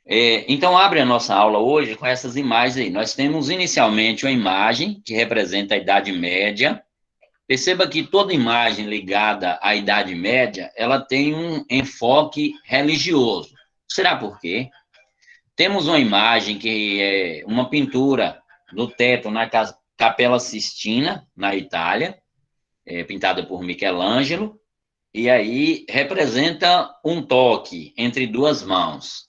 Então, abre a nossa aula hoje com essas imagens aí. Nós temos inicialmente uma imagem que representa a Idade Média. Perceba que toda imagem ligada à Idade Média, ela tem um enfoque religioso. Será por quê? Temos uma imagem que é uma pintura no teto na Capela Sistina, na Itália, pintada por Michelangelo, e aí representa um toque entre duas mãos.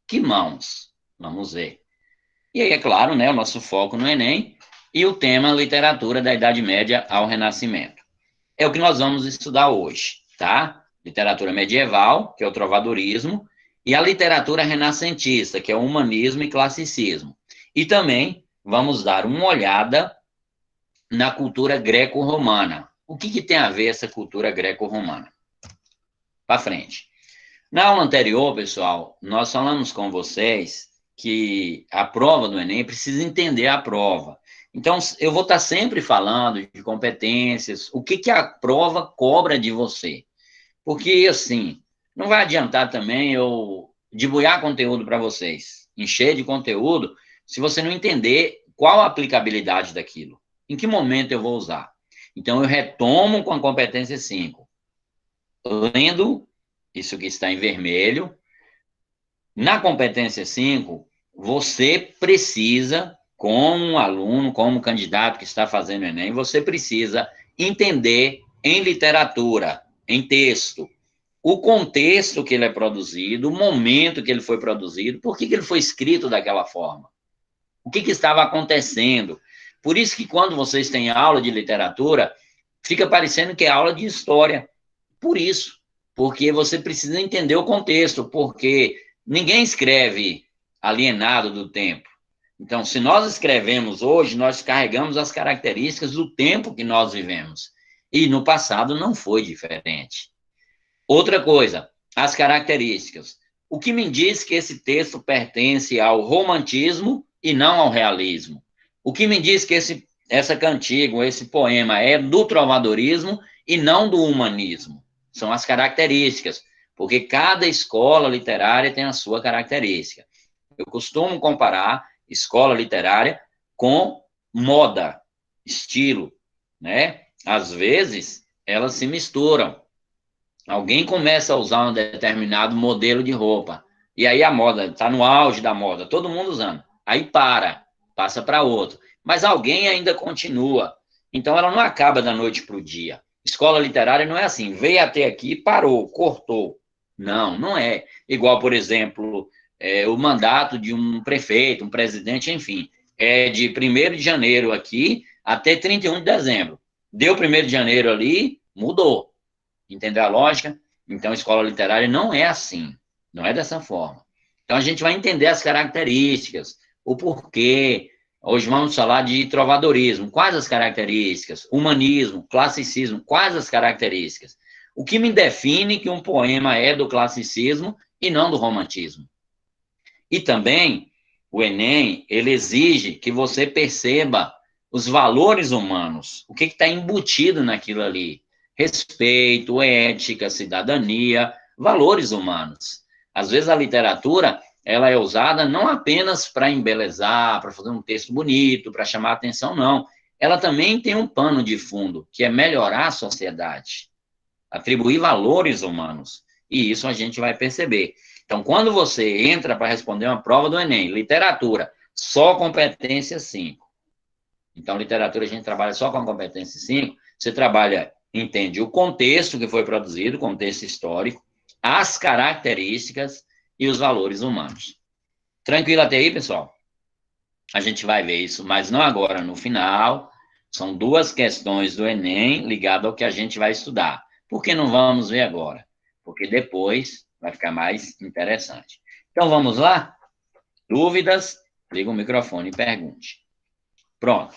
Que mãos? Vamos ver. E aí, é claro, né, o nosso foco no Enem e o tema literatura da Idade Média ao Renascimento. É o que nós vamos estudar hoje, tá? Literatura medieval, que é o trovadorismo, e a literatura renascentista, que é o humanismo e classicismo. E também vamos dar uma olhada na cultura greco-romana. O que tem a ver essa cultura greco-romana? Para frente. Na aula anterior, pessoal, nós falamos com vocês que a prova do Enem precisa entender a prova. Então, eu vou estar sempre falando de competências, o que a prova cobra de você. Porque, assim, não vai adiantar também eu debulhar conteúdo para vocês, encher de conteúdo, se você não entender qual a aplicabilidade daquilo. Em que momento eu vou usar? Então, eu retomo com a competência 5, lendo isso que está em vermelho. Na competência 5, você precisa, como aluno, como candidato que está fazendo o Enem, você precisa entender em literatura, em texto, o contexto que ele é produzido, o momento que ele foi produzido, por que ele foi escrito daquela forma, o que estava acontecendo. Por isso que quando vocês têm aula de literatura, fica parecendo que é aula de história. Por isso, porque você precisa entender o contexto, porque ninguém escreve alienado do tempo. Então, se nós escrevemos hoje, nós carregamos as características do tempo que nós vivemos. E no passado não foi diferente. Outra coisa, as características. O que me diz que esse texto pertence ao romantismo e não ao realismo? O que me diz que essa cantiga, esse poema é do trovadorismo e não do humanismo? São as características, porque cada escola literária tem a sua característica. Eu costumo comparar escola literária com moda, estilo, né? Às vezes, elas se misturam. Alguém começa a usar um determinado modelo de roupa, e aí a moda está no auge da moda, todo mundo usando. Aí passa para outro. Mas alguém ainda continua. Então ela não acaba da noite para o dia. Escola literária não é assim, veio até aqui, parou, cortou. Não, não é. Igual, por exemplo, o mandato de um prefeito, um presidente, enfim, é de 1º de janeiro aqui até 31 de dezembro. Deu 1º de janeiro ali, mudou. Entendeu a lógica? Então, escola literária não é assim, não é dessa forma. Então, a gente vai entender as características, o porquê. Hoje vamos falar de trovadorismo. Quais as características? Humanismo, classicismo, quais as características? O que me define que um poema é do classicismo e não do romantismo? E também, o Enem, ele exige que você perceba os valores humanos, o que está embutido naquilo ali. Respeito, ética, cidadania, valores humanos. Às vezes a literatura, ela é usada não apenas para embelezar, para fazer um texto bonito, para chamar atenção, não. Ela também tem um pano de fundo, que é melhorar a sociedade, atribuir valores humanos. E isso a gente vai perceber. Então, quando você entra para responder uma prova do Enem, literatura, só competência 5. Então, literatura a gente trabalha só com a competência 5. Você trabalha, entende o contexto que foi produzido, contexto histórico, as características e os valores humanos. Tranquilo até aí, pessoal? A gente vai ver isso, mas não agora, no final. São duas questões do Enem ligadas ao que a gente vai estudar. Por que não vamos ver agora? Porque depois vai ficar mais interessante. Então, vamos lá? Dúvidas? Liga o microfone e pergunte. Pronto.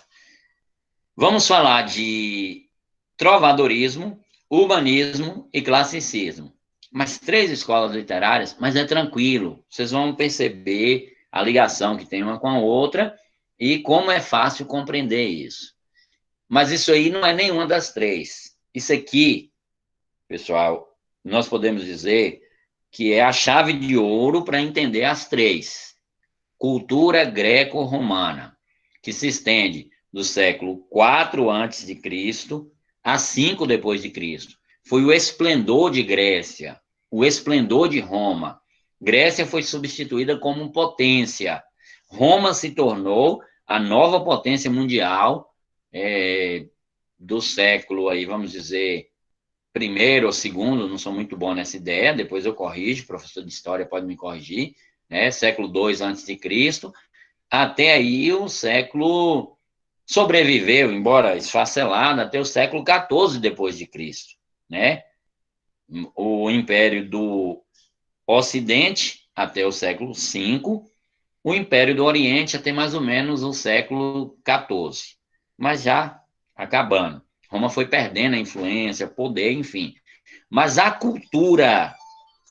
Vamos falar de trovadorismo, humanismo e classicismo. Mas 3 escolas literárias, mas é tranquilo. Vocês vão perceber a ligação que tem uma com a outra e como é fácil compreender isso. Mas isso aí não é nenhuma das 3. Isso aqui, pessoal, nós podemos dizer que é a chave de ouro para entender as três. Cultura greco-romana, que se estende do século 4 antes de Cristo a 5 depois de Cristo. Foi o esplendor de Grécia, o esplendor de Roma. Grécia foi substituída como potência. Roma se tornou a nova potência mundial do século aí, vamos dizer, primeiro ou segundo, não sou muito bom nessa ideia, depois eu corrijo, professor de história pode me corrigir, né? Século 2 antes de Cristo, até aí o século sobreviveu, embora esfacelado, até o século 14 depois de Cristo, né? O Império do Ocidente até o século 5, o Império do Oriente até mais ou menos o século 14, mas já acabando. Roma foi perdendo a influência, poder, enfim. Mas a cultura,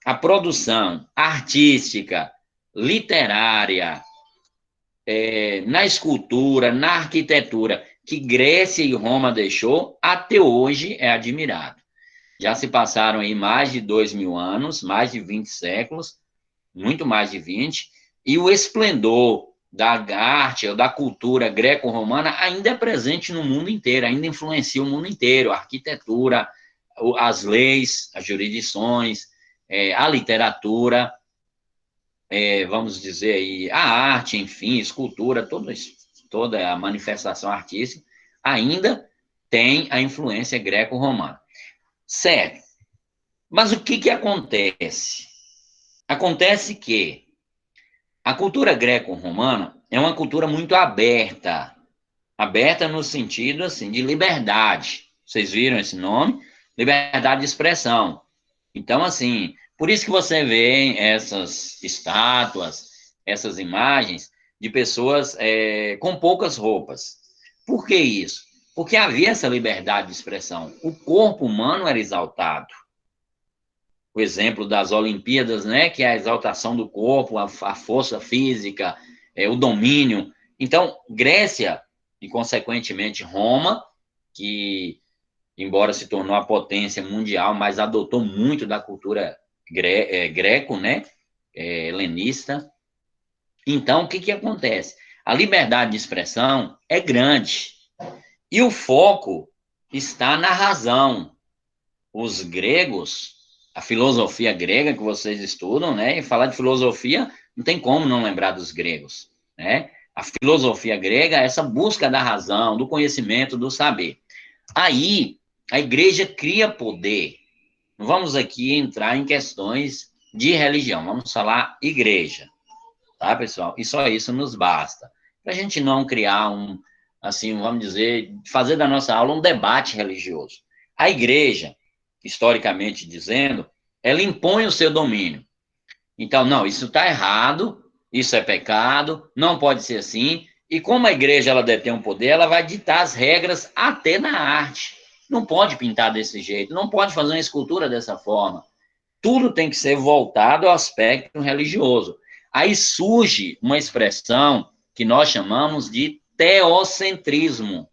a produção artística, literária, na escultura, na arquitetura, que Grécia e Roma deixou, até hoje é admirado. Já se passaram aí mais de 2.000 anos, mais de 20 séculos, muito mais de 20, e o esplendor da arte ou da cultura greco-romana ainda é presente no mundo inteiro, ainda influencia o mundo inteiro, a arquitetura, as leis, as jurisdições, a literatura, vamos dizer aí, a arte, enfim, escultura, toda a manifestação artística, ainda tem a influência greco-romana. Certo. Mas o que acontece? Acontece que a cultura greco-romana é uma cultura muito aberta, aberta no sentido assim de liberdade. Vocês viram esse nome? Liberdade de expressão. Então, assim, por isso que você vê essas estátuas, essas imagens de pessoas com poucas roupas. Por que isso? Porque havia essa liberdade de expressão. O corpo humano era exaltado. O exemplo das Olimpíadas, né, que é a exaltação do corpo, a força física, o domínio. Então, Grécia, e consequentemente Roma, que, embora se tornou a potência mundial, mas adotou muito da cultura greco, né, helenista. Então, o que acontece? A liberdade de expressão é grande, e o foco está na razão. Os gregos, a filosofia grega que vocês estudam, né? E falar de filosofia não tem como não lembrar dos gregos, né? A filosofia grega é essa busca da razão, do conhecimento, do saber. Aí a igreja cria poder. Não vamos aqui entrar em questões de religião, vamos falar igreja, tá, pessoal? E só isso nos basta. Para a gente não criar assim, vamos dizer, fazer da nossa aula um debate religioso. A igreja, historicamente dizendo, ela impõe o seu domínio. Então, não, isso está errado, isso é pecado, não pode ser assim. E como a igreja ela detém um poder, ela vai ditar as regras até na arte. Não pode pintar desse jeito, não pode fazer uma escultura dessa forma. Tudo tem que ser voltado ao aspecto religioso. Aí surge uma expressão que nós chamamos de teocentrismo.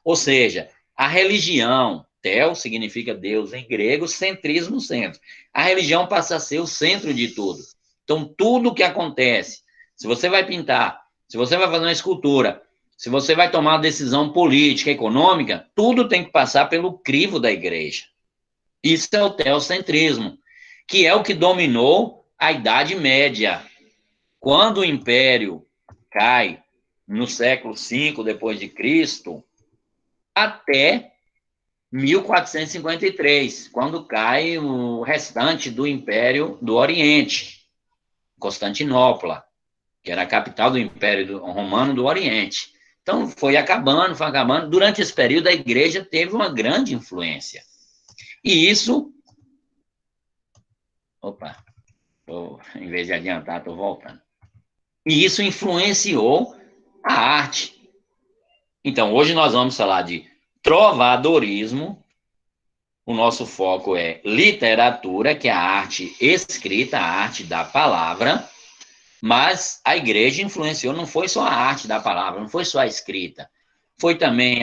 Ou seja, a religião, teo significa Deus em grego, centrismo, centro. A religião passa a ser o centro de tudo. Então, tudo que acontece, se você vai pintar, se você vai fazer uma escultura, se você vai tomar uma decisão política, econômica, tudo tem que passar pelo crivo da igreja. Isso é o teocentrismo, que é o que dominou a Idade Média. Quando o Império cai no século V depois de Cristo, até 1453, quando cai o restante do Império do Oriente, Constantinopla, que era a capital do Império Romano do Oriente. Então, foi acabando, foi acabando. Durante esse período, a igreja teve uma grande influência. E isso... Opa, em vez de adiantar, estou voltando. E isso influenciou a arte. Então, hoje nós vamos falar de trovadorismo. O nosso foco é literatura, que é a arte escrita, a arte da palavra, mas a igreja influenciou, não foi só a arte da palavra, não foi só a escrita, foi também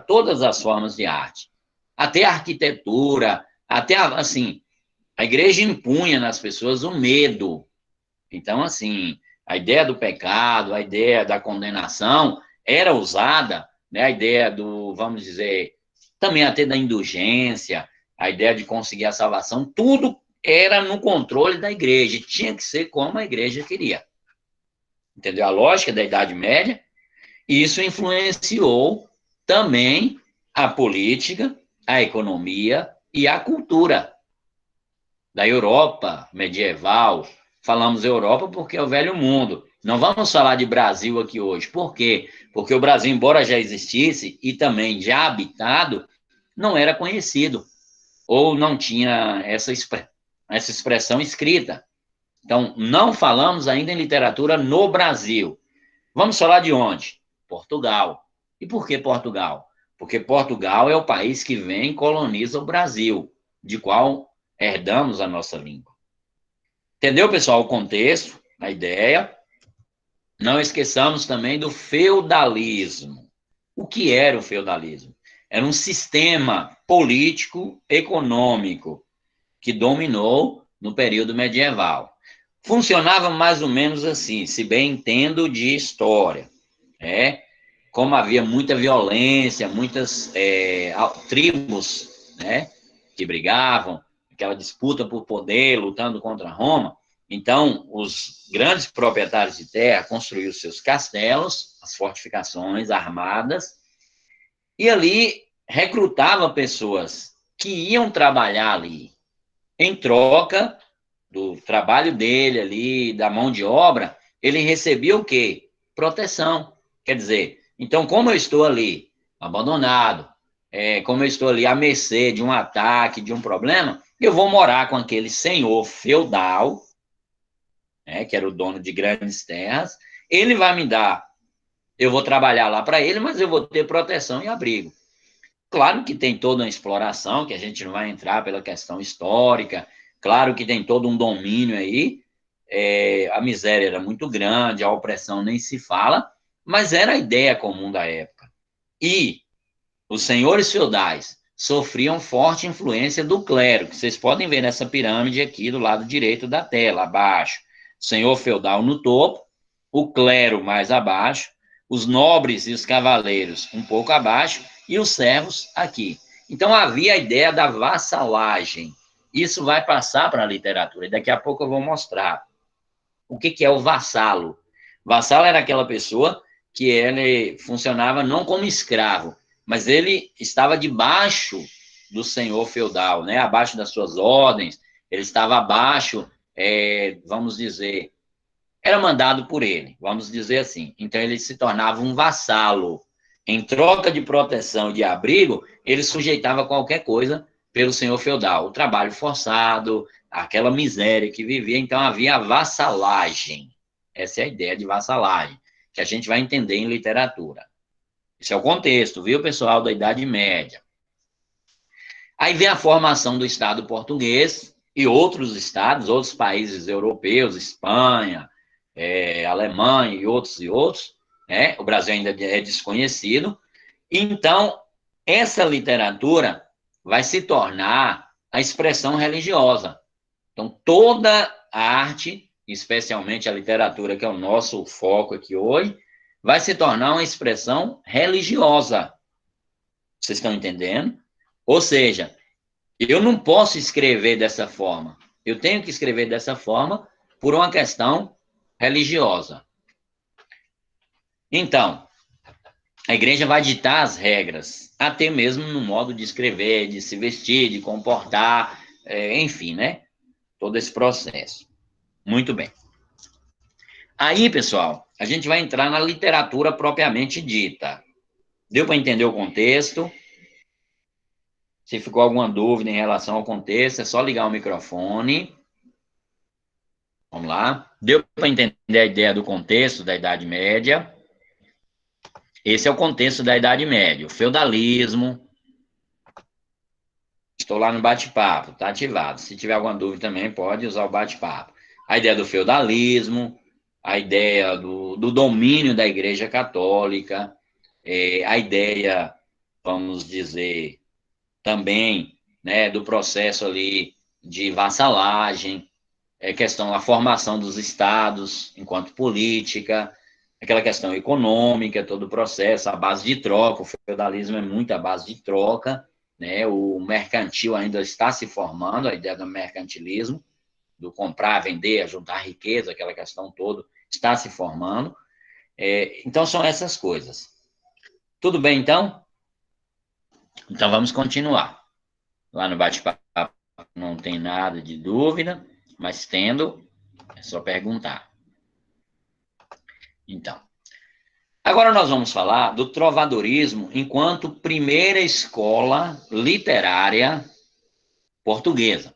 todas as formas de arte, até a arquitetura, até, assim, A igreja impunha nas pessoas o medo. Então, assim, a ideia do pecado, a ideia da condenação era usada, né? A ideia do, vamos dizer, também até da indulgência, a ideia de conseguir a salvação, tudo era no controle da igreja, tinha que ser como a igreja queria. Entendeu? A lógica da Idade Média, e isso influenciou também a política, a economia e a cultura da Europa medieval. Falamos Europa porque é o velho mundo. Não vamos falar de Brasil aqui hoje. Por quê? Porque o Brasil, embora já existisse e também já habitado, não era conhecido ou não tinha essa expressão escrita. Então, não falamos ainda em literatura no Brasil. Vamos falar de onde? Portugal. E por que Portugal? Porque Portugal é o país que vem e coloniza o Brasil, de qual herdamos a nossa língua. Entendeu, pessoal, o contexto, a ideia? Não esqueçamos também do feudalismo. O que era o feudalismo? Era um sistema político, econômico, que dominou no período medieval. Funcionava mais ou menos assim, se bem entendo de história, né? Como havia muita violência, muitas tribos, né, que brigavam, aquela disputa por poder, lutando contra Roma. Então, os grandes proprietários de terra construíram seus castelos, as fortificações armadas, e ali recrutava pessoas que iam trabalhar ali. Em troca do trabalho dele ali, da mão de obra, ele recebia o quê? Proteção. Quer dizer, então, como eu estou ali abandonado, como eu estou ali à mercê de um ataque, de um problema, eu vou morar com aquele senhor feudal, né, que era o dono de grandes terras, ele vai me dar, eu vou trabalhar lá para ele, mas eu vou ter proteção e abrigo. Claro que tem toda uma exploração, que a gente não vai entrar pela questão histórica, claro que tem todo um domínio aí, a miséria era muito grande, a opressão nem se fala, mas era a ideia comum da época. E os senhores feudais sofriam forte influência do clero, que vocês podem ver nessa pirâmide aqui do lado direito da tela, abaixo. Senhor feudal no topo, o clero mais abaixo, os nobres e os cavaleiros um pouco abaixo, e os servos aqui. Então havia a ideia da vassalagem. Isso vai passar para a literatura, e daqui a pouco eu vou mostrar. O que é o vassalo? Vassalo era aquela pessoa que ele funcionava não como escravo, mas ele estava debaixo do senhor feudal, né? Abaixo das suas ordens, ele estava abaixo, vamos dizer, era mandado por ele, vamos dizer assim. Então ele se tornava um vassalo. Em troca de proteção e de abrigo, ele sujeitava qualquer coisa pelo senhor feudal. O trabalho forçado, aquela miséria que vivia, então havia a vassalagem. Essa é a ideia de vassalagem, que a gente vai entender em literatura. Esse é o contexto, viu, pessoal, da Idade Média. Aí vem a formação do Estado português e outros estados, outros países europeus, Espanha, Alemanha e outros, né? O Brasil ainda é desconhecido. Então, essa literatura vai se tornar a expressão religiosa. Então, toda a arte, especialmente a literatura, que é o nosso foco aqui hoje, vai se tornar uma expressão religiosa. Vocês estão entendendo? Ou seja, eu não posso escrever dessa forma. Eu tenho que escrever dessa forma por uma questão religiosa. Então, a igreja vai ditar as regras, até mesmo no modo de escrever, de se vestir, de comportar, enfim, né? Todo esse processo. Muito bem. Aí, pessoal, a gente vai entrar na literatura propriamente dita. Deu para entender o contexto? Se ficou alguma dúvida em relação ao contexto, é só ligar o microfone. Vamos lá. Deu para entender a ideia do contexto da Idade Média? Esse é o contexto da Idade Média. O feudalismo. Estou lá no bate-papo, está ativado. Se tiver alguma dúvida também, pode usar o bate-papo. A ideia do feudalismo, a ideia do domínio da Igreja Católica, a ideia, vamos dizer, também, né, do processo ali de vassalagem, questão da formação dos estados enquanto política, aquela questão econômica, todo o processo, a base de troca, o feudalismo é muito a base de troca, né? O mercantil ainda está se formando, a ideia do mercantilismo, do comprar, vender, juntar riqueza, aquela questão toda, está se formando. Então, são essas coisas. Tudo bem, então? Então, vamos continuar. Lá no bate-papo não tem nada de dúvida, mas tendo, é só perguntar. Então, agora nós vamos falar do trovadorismo enquanto primeira escola literária portuguesa.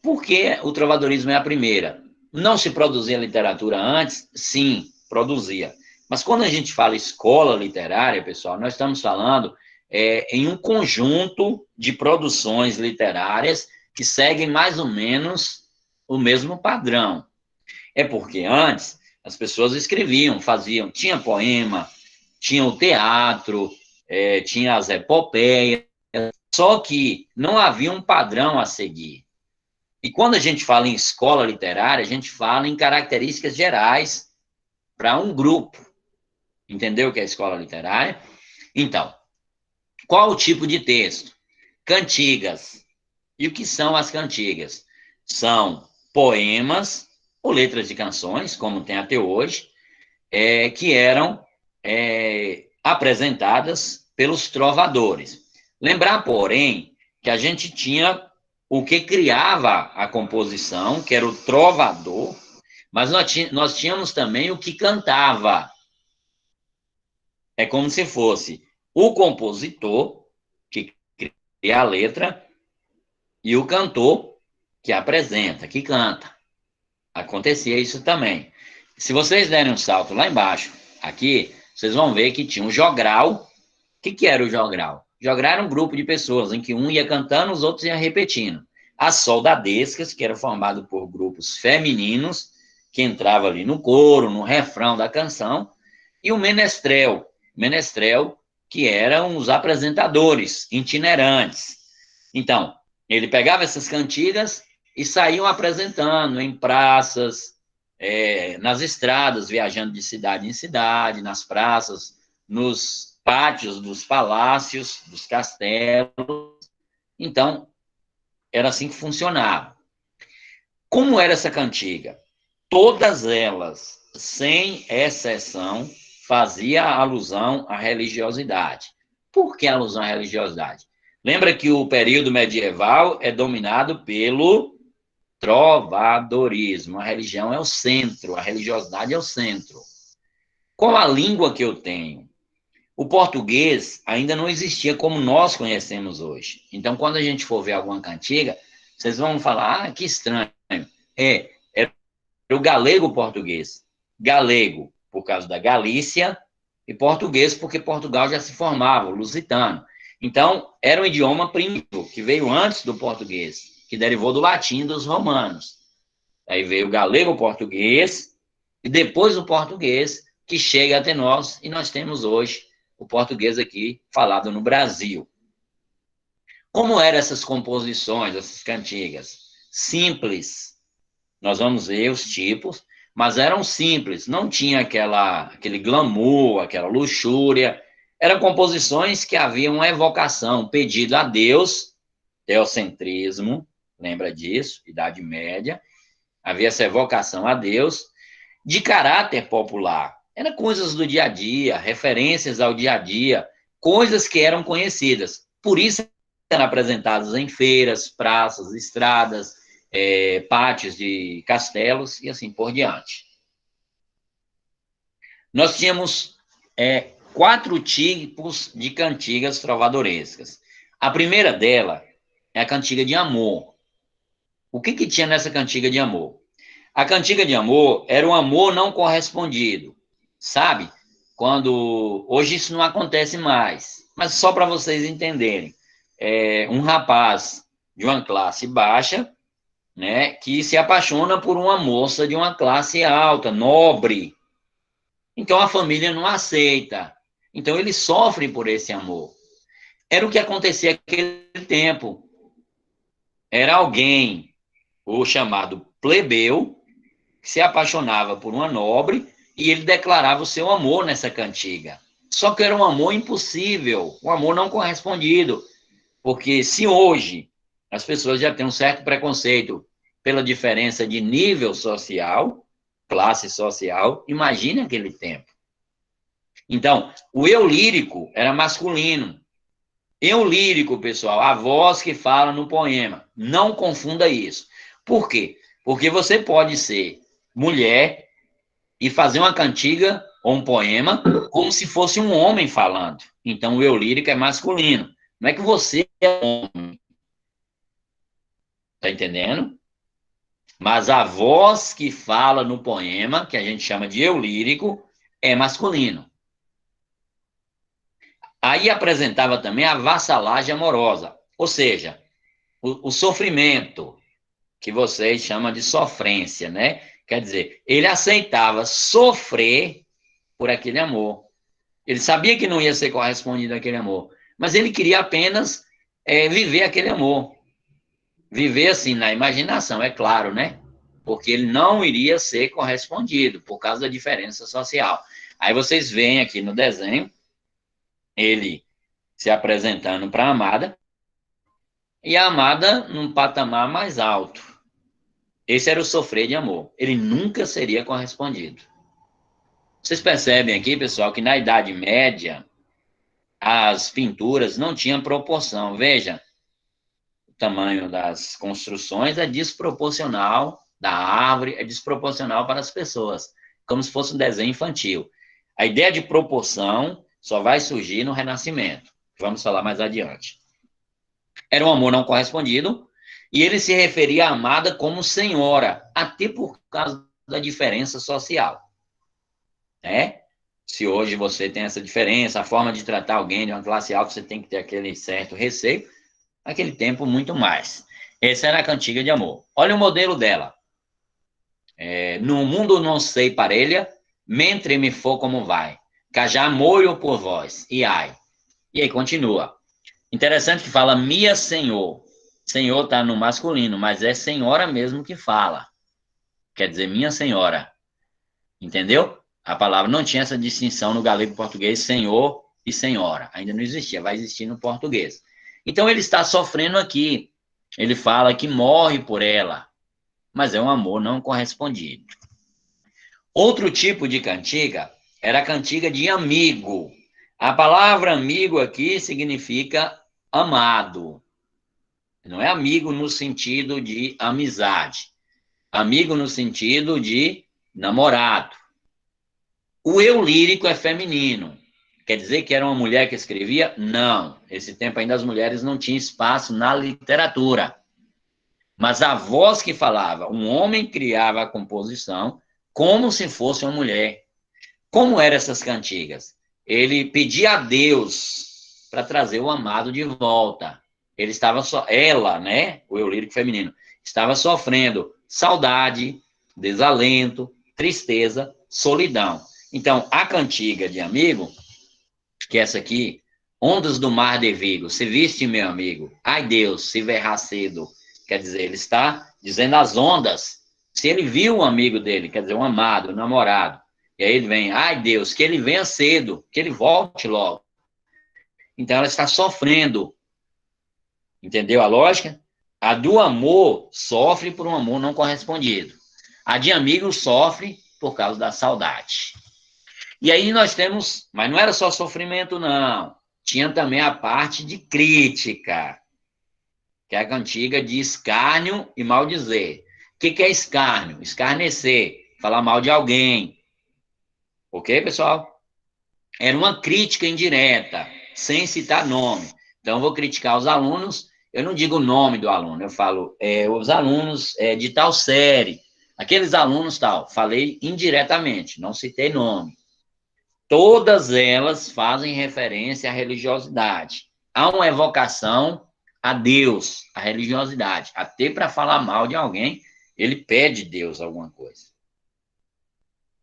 Por que o trovadorismo é a primeira? Não se produzia literatura antes? Sim, produzia. Mas quando a gente fala escola literária, pessoal, nós estamos falando em um conjunto de produções literárias que seguem mais ou menos o mesmo padrão. É porque antes as pessoas escreviam, faziam, tinha poema, tinha o teatro, tinha as epopeias, só que não havia um padrão a seguir. E quando a gente fala em escola literária, a gente fala em características gerais para um grupo. Entendeu o que é escola literária? Então, qual o tipo de texto? Cantigas. E o que são as cantigas? São poemas ou letras de canções, como tem até hoje, que eram apresentadas pelos trovadores. Lembrar, porém, que a gente tinha o que criava a composição, que era o trovador, mas nós tínhamos também o que cantava. É como se fosse o compositor, que cria a letra, e o cantor, que apresenta, que canta. Acontecia isso também. Se vocês derem um salto lá embaixo, aqui, vocês vão ver que tinha um jogral. O que era o jogral? Jogral era um grupo de pessoas em que um ia cantando, os outros iam repetindo. As soldadescas, que era formado por grupos femininos, que entravam ali no coro, no refrão da canção, e o menestrel, que eram os apresentadores itinerantes. Então, ele pegava essas cantigas e saíam apresentando em praças, nas estradas, viajando de cidade em cidade, nas praças, nos pátios dos palácios, dos castelos. Então, era assim que funcionava. Como era essa cantiga? Todas elas, sem exceção, fazia alusão à religiosidade. Por que alusão à religiosidade? Lembra que o período medieval é dominado pelo trovadorismo. A religião é o centro, a religiosidade é o centro. Qual a língua que eu tenho? O português ainda não existia como nós conhecemos hoje. Então, quando a gente for ver alguma cantiga, vocês vão falar, que estranho. Era o galego-português. Galego, por causa da Galícia, e português, porque Portugal já se formava, o lusitano. Então, era um idioma primitivo, que veio antes do português, que derivou do latim dos romanos. Aí veio o galego-português, e depois o português, que chega até nós, e nós temos hoje o português aqui falado no Brasil. Como eram essas composições, essas cantigas? Simples. Nós vamos ver os tipos, mas eram simples, não tinha aquele glamour, aquela luxúria. Eram composições que haviam uma evocação, pedido a Deus, teocentrismo, lembra disso, Idade Média, havia essa evocação a Deus, de caráter popular. Eram coisas do dia a dia, referências ao dia a dia, coisas que eram conhecidas. Por isso eram apresentadas em feiras, praças, estradas, pátios de castelos e assim por diante. Nós tínhamos 4 tipos de cantigas trovadorescas. A primeira dela é a cantiga de amor. O que tinha nessa cantiga de amor? A cantiga de amor era um amor não correspondido, sabe? Hoje isso não acontece mais, mas só para vocês entenderem. Um rapaz de uma classe baixa, né, que se apaixona por uma moça de uma classe alta, nobre. Então a família não aceita. Então ele sofre por esse amor. Era o que acontecia naquele tempo. era alguém, o chamado plebeu, que se apaixonava por uma nobre e ele declarava o seu amor nessa cantiga. Só que era um amor impossível, um amor não correspondido, porque se hoje as pessoas já têm um certo preconceito pela diferença de nível social, classe social, imagine aquele tempo. Então, o eu lírico era masculino. Eu lírico, pessoal, a voz que fala no poema. Não confunda isso. Por quê? Porque você pode ser mulher e fazer uma cantiga ou um poema como se fosse um homem falando. Então, o eu lírico é masculino. Não é que você é homem, tá entendendo? Mas a voz que fala no poema, que a gente chama de eu lírico, é masculino. Aí apresentava também a vassalagem amorosa, ou seja, o sofrimento, que vocês chamam de sofrência, né? Quer dizer, ele aceitava sofrer por aquele amor. Ele sabia que não ia ser correspondido àquele amor, mas ele queria apenas viver aquele amor. Viver assim, na imaginação, é claro, né? Porque ele não iria ser correspondido por causa da diferença social. Aí vocês veem aqui no desenho ele se apresentando para a amada e a amada num patamar mais alto. Esse era o sofrer de amor. Ele nunca seria correspondido. Vocês percebem aqui, pessoal, que na Idade Média as pinturas não tinham proporção. Veja, o tamanho das construções é desproporcional da árvore, é desproporcional para as pessoas, como se fosse um desenho infantil. A ideia de proporção só vai surgir no Renascimento. Vamos falar mais adiante. Era um amor não correspondido, e ele se referia à amada como senhora, até por causa da diferença social, né? Se hoje você tem essa diferença, a forma de tratar alguém de uma classe alta, você tem que ter aquele certo receio, naquele tempo muito mais. Essa era a cantiga de amor. Olha o modelo dela. No mundo não sei parelha, mentre me for como vai, cajá molho por vós, e ai. E aí continua. Interessante que fala minha senhor. Senhor está no masculino, mas é senhora mesmo que fala. Quer dizer, minha senhora. Entendeu? A palavra não tinha essa distinção no galego português, senhor e senhora. Ainda não existia, vai existir no português. Então ele está sofrendo aqui. Ele fala que morre por ela, mas é um amor não correspondido. Outro tipo de cantiga era a cantiga de amigo. A palavra amigo aqui significa amado. Não é amigo no sentido de amizade. Amigo no sentido de namorado. O eu lírico é feminino. Quer dizer que era uma mulher que escrevia? Não. Esse tempo ainda as mulheres não tinham espaço na literatura. Mas a voz que falava, um homem criava a composição como se fosse uma mulher. Como eram essas cantigas? Ele pedia a Deus para trazer o amado de volta. Ele estava só, ela, né, o eu lírico feminino, estava sofrendo saudade, desalento, tristeza, solidão. Então, a cantiga de amigo, que é essa aqui, ondas do mar de Vigo, se viste, meu amigo, ai Deus, se verrar cedo. Quer dizer, ele está dizendo as ondas. Se ele viu um amigo dele, quer dizer, um amado, um namorado, e aí ele vem, ai Deus, que ele venha cedo, que ele volte logo. Então ela está sofrendo. Entendeu a lógica? A do amor sofre por um amor não correspondido. A de amigo sofre por causa da saudade. E aí nós temos, mas não era só sofrimento, não. Tinha também a parte de crítica, que é a cantiga de escárnio e maldizer. O que é escárnio? Escarnecer, falar mal de alguém. Ok, pessoal? Era uma crítica indireta, sem citar nome. Então, eu vou criticar os alunos, eu não digo o nome do aluno, eu falo os alunos de tal série, aqueles alunos tal. Falei indiretamente, não citei nome. Todas elas fazem referência à religiosidade. Há uma evocação a Deus, à religiosidade. Até para falar mal de alguém, ele pede Deus alguma coisa.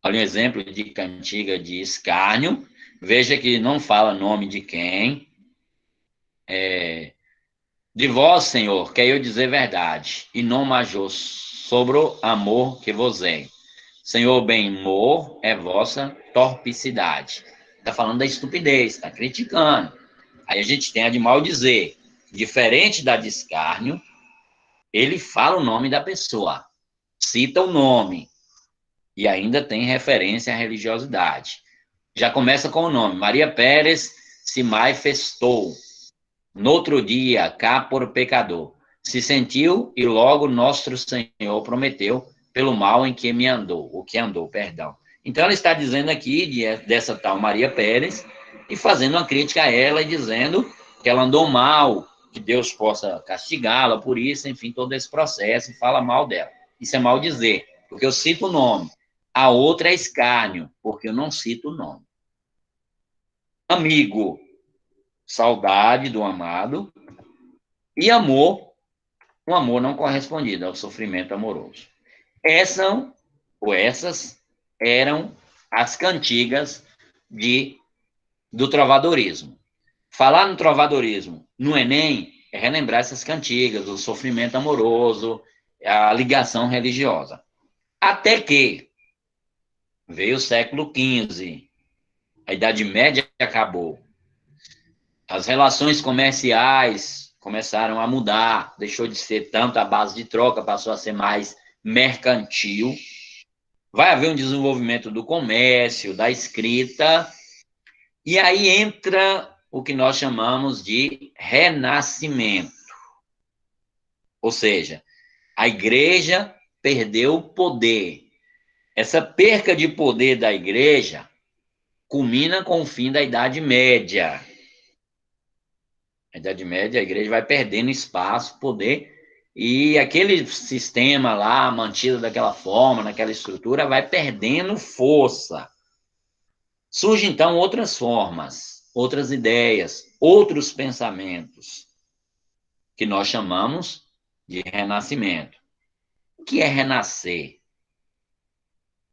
Olha um exemplo de cantiga de escárnio. Veja que não fala nome de quem. De vós, Senhor, quer eu dizer verdade, e não major sobre o amor que vos é. Senhor, bem-humor é vossa torpicidade. Está falando da estupidez, está criticando. Aí a gente tem a de maldizer. Diferente da de escárnio, ele fala o nome da pessoa, cita o nome, e ainda tem referência à religiosidade. Já começa com o nome. Maria Pérez se manifestou. No outro dia, cá por pecador. Se sentiu e logo nosso Senhor prometeu pelo mal em que me andou, o que andou, perdão. Então, ela está dizendo aqui dessa tal Maria Pérez e fazendo uma crítica a ela e dizendo que ela andou mal, que Deus possa castigá-la por isso, enfim, todo esse processo e fala mal dela. Isso é mal dizer, porque eu cito o nome. A outra é escárnio, porque eu não cito o nome. Amigo, saudade do amado, e amor, um amor não correspondido ao sofrimento amoroso. Essas eram as cantigas do trovadorismo. Falar no trovadorismo no Enem é relembrar essas cantigas, o sofrimento amoroso, a ligação religiosa. Até que veio o século XV, a Idade Média acabou, as relações comerciais começaram a mudar, deixou de ser tanto a base de troca, passou a ser mais mercantil. Vai haver um desenvolvimento do comércio, da escrita, e aí entra o que nós chamamos de renascimento. Ou seja, a igreja perdeu o poder. Essa perca de poder da igreja culmina com o fim da Idade Média. Na Idade Média, a igreja vai perdendo espaço, poder, e aquele sistema lá, mantido daquela forma, naquela estrutura, vai perdendo força. Surgem, então, outras formas, outras ideias, outros pensamentos, que nós chamamos de renascimento. O que é renascer?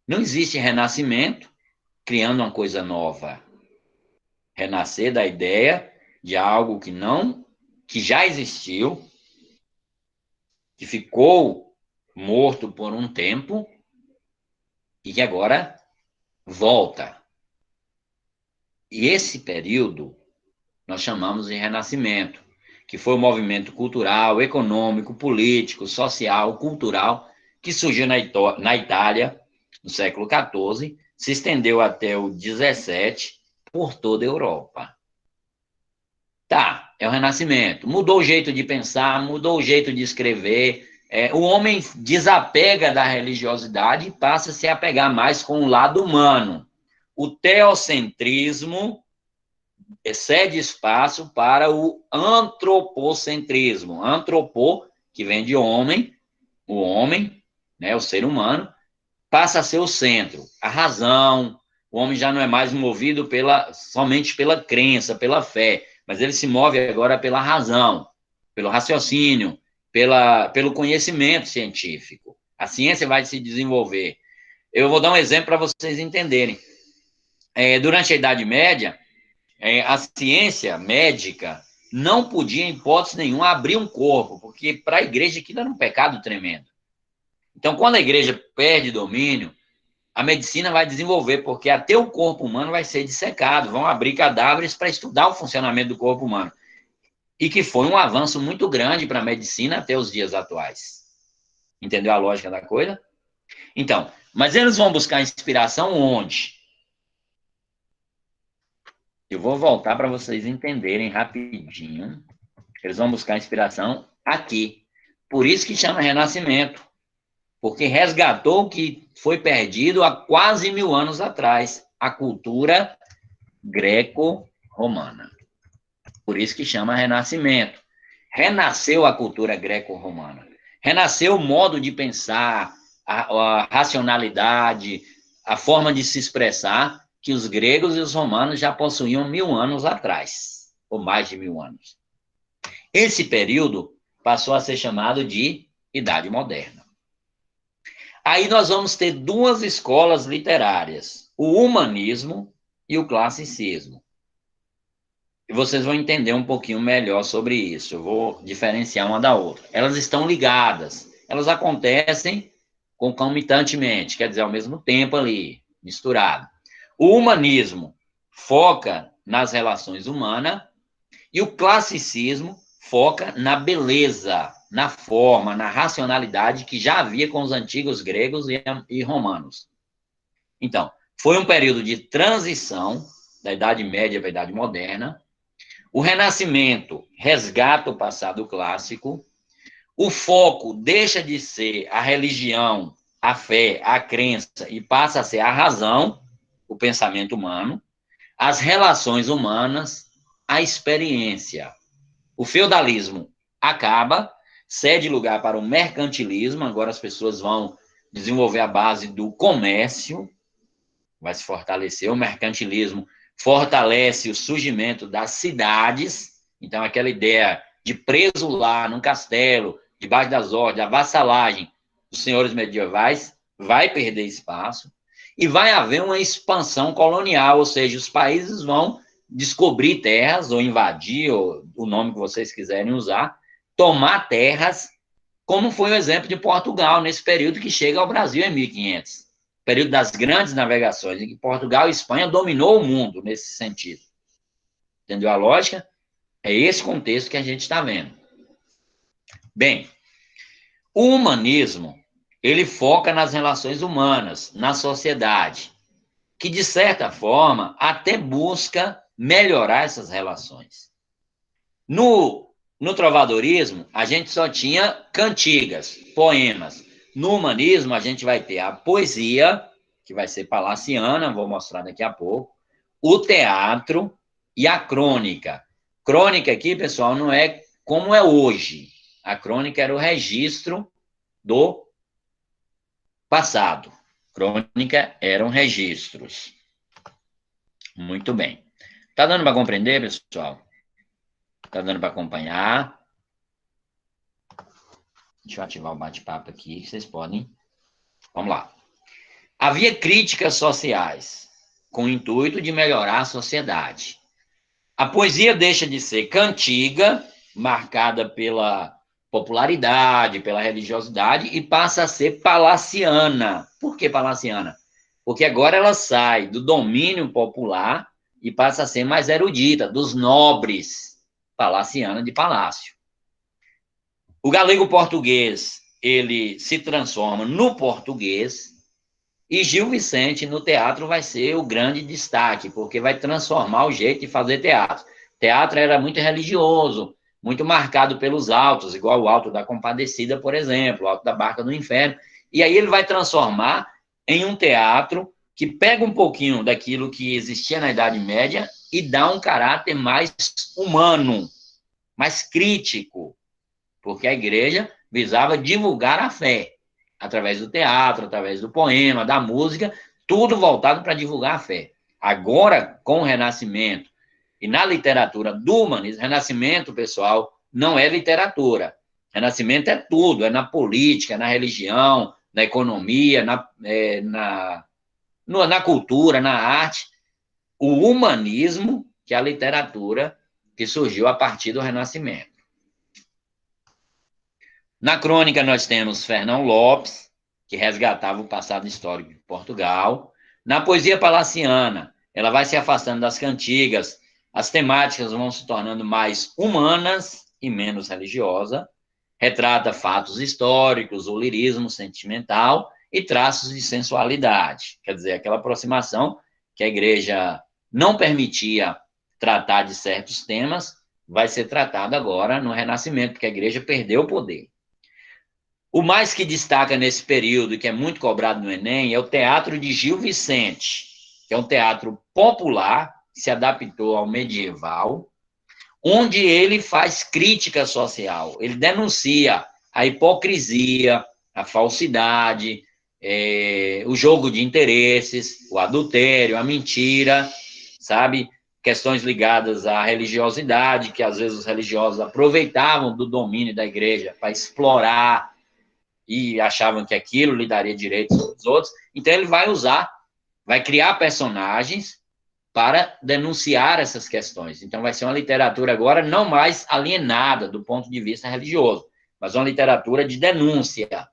Não existe renascimento criando uma coisa nova. Renascer da ideia de algo que já existiu, que ficou morto por um tempo e que agora volta. E esse período nós chamamos de renascimento, que foi o movimento cultural, econômico, político, social, cultural, que surgiu na Itália no século XIV, se estendeu até o XVII por toda a Europa. Tá, é o renascimento. Mudou o jeito de pensar, mudou o jeito de escrever. O homem desapega da religiosidade e passa a se apegar mais com o lado humano. O teocentrismo cede espaço para o antropocentrismo. Antropo, que vem de homem, o homem, né, o ser humano, passa a ser o centro, a razão. O homem já não é mais movido somente pela crença, pela fé, mas ele se move agora pela razão, pelo raciocínio, pelo conhecimento científico. A ciência vai se desenvolver. Eu vou dar um exemplo para vocês entenderem. Durante a Idade Média, a ciência médica não podia, em hipótese nenhuma, abrir um corpo, porque para a igreja aquilo era um pecado tremendo. Então, quando a igreja perde domínio, a medicina vai desenvolver, porque até o corpo humano vai ser dissecado, vão abrir cadáveres para estudar o funcionamento do corpo humano. E que foi um avanço muito grande para a medicina até os dias atuais. Entendeu a lógica da coisa? Então, mas eles vão buscar inspiração onde? Eu vou voltar para vocês entenderem rapidinho. Eles vão buscar inspiração aqui. Por isso que chama Renascimento. Porque resgatou o que foi perdido há quase 1000 anos atrás. A cultura greco-romana. Por isso que chama Renascimento. Renasceu a cultura greco-romana. Renasceu o modo de pensar, a racionalidade, a forma de se expressar que os gregos e os romanos já possuíam 1000 anos atrás, ou mais de 1000 anos. Esse período passou a ser chamado de Idade Moderna. Aí nós vamos ter duas escolas literárias, o humanismo e o classicismo. e vocês vão entender um pouquinho melhor sobre isso. Eu vou diferenciar uma da outra. Elas estão ligadas, elas acontecem concomitantemente, quer dizer, ao mesmo tempo ali, misturado. O humanismo foca nas relações humanas e o classicismo foca na beleza, na forma, na racionalidade que já havia com os antigos gregos e romanos. Então, foi um período de transição da Idade Média para a Idade Moderna. O Renascimento resgata o passado clássico. O foco deixa de ser a religião, a fé, a crença e passa a ser a razão, o pensamento humano, as relações humanas, a experiência. O feudalismo acaba, cede lugar para o mercantilismo, agora as pessoas vão desenvolver a base do comércio, vai se fortalecer, o mercantilismo fortalece o surgimento das cidades, então aquela ideia de preso lá num castelo, debaixo das ordens, a vassalagem dos senhores medievais, vai perder espaço, e vai haver uma expansão colonial, ou seja, os países vão descobrir terras, ou invadir, ou o nome que vocês quiserem usar, tomar terras, como foi o exemplo de Portugal, nesse período que chega ao Brasil em 1500. Período das grandes navegações, em que Portugal e Espanha dominou o mundo nesse sentido. Entendeu a lógica? É esse contexto que a gente está vendo. Bem, o humanismo, ele foca nas relações humanas, na sociedade, que, de certa forma, até busca melhorar essas relações. No trovadorismo, a gente só tinha cantigas, poemas. No humanismo, a gente vai ter a poesia, que vai ser palaciana, vou mostrar daqui a pouco, o teatro e a crônica. Crônica aqui, pessoal, não é como é hoje. A crônica era o registro do passado. Crônica eram registros. Muito bem. Tá dando para compreender, pessoal? Tá dando para acompanhar? Deixa eu ativar o bate-papo aqui, que vocês podem. Vamos lá. Havia críticas sociais, com o intuito de melhorar a sociedade. A poesia deixa de ser cantiga, marcada pela popularidade, pela religiosidade, e passa a ser palaciana. Por que palaciana? Porque agora ela sai do domínio popular e passa a ser mais erudita, dos nobres, palaciana de palácio. O galego-português, ele se transforma no português, e Gil Vicente no teatro vai ser o grande destaque, porque vai transformar o jeito de fazer teatro. Teatro era muito religioso, muito marcado pelos autos, igual o Alto da Compadecida, por exemplo, o Alto da Barca do Inferno. E aí ele vai transformar em um teatro que pega um pouquinho daquilo que existia na Idade Média e dá um caráter mais humano, mais crítico, porque a igreja visava divulgar a fé, através do teatro, através do poema, da música, tudo voltado para divulgar a fé. Agora, com o Renascimento e na literatura do humanismo, Renascimento, pessoal, não é literatura. Renascimento é tudo, é na política, na religião, na economia, na cultura, na arte. O humanismo, que é a literatura que surgiu a partir do Renascimento. Na crônica, nós temos Fernão Lopes, que resgatava o passado histórico de Portugal. Na poesia palaciana, ela vai se afastando das cantigas, as temáticas vão se tornando mais humanas e menos religiosas, retrata fatos históricos, o lirismo sentimental e traços de sensualidade. Quer dizer, aquela aproximação que a igreja não permitia tratar de certos temas, vai ser tratado agora no Renascimento, porque a igreja perdeu o poder. O mais que destaca nesse período, que é muito cobrado no Enem, é o Teatro de Gil Vicente, que é um teatro popular, que se adaptou ao medieval, onde ele faz crítica social, ele denuncia a hipocrisia, a falsidade, o jogo de interesses, o adultério, a mentira, sabe? Questões ligadas à religiosidade, que às vezes os religiosos aproveitavam do domínio da igreja para explorar e achavam que aquilo lhe daria direitos sobre os outros. Então ele vai usar, vai criar personagens para denunciar essas questões. Então, vai ser uma literatura agora não mais alienada do ponto de vista religioso, mas uma literatura de denúncia.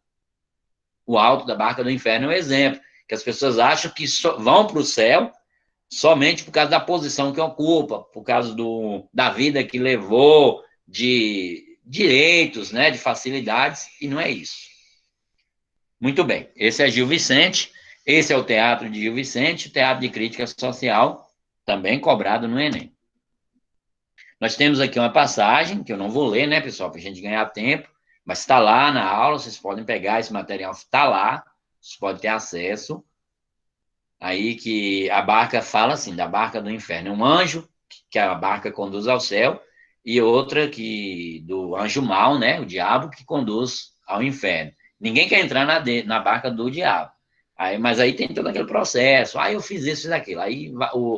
O Alto da Barca do Inferno é um exemplo, que as pessoas acham que vão para o céu somente por causa da posição que ocupa, por causa da vida que levou, de direitos, né, de facilidades, e não é isso. Muito bem, esse é Gil Vicente, esse é o teatro de Gil Vicente, o teatro de crítica social, também cobrado no Enem. Nós temos aqui uma passagem, que eu não vou ler, né, pessoal, para a gente ganhar tempo, mas está lá na aula, vocês podem pegar esse material, está lá, vocês podem ter acesso. Aí que a barca fala assim, da barca do inferno. Um anjo, que a barca conduz ao céu, e outra que do anjo mau, né, o diabo, que conduz ao inferno. Ninguém quer entrar na barca do diabo. Mas aí tem todo aquele processo. Eu fiz isso e aquilo. Aí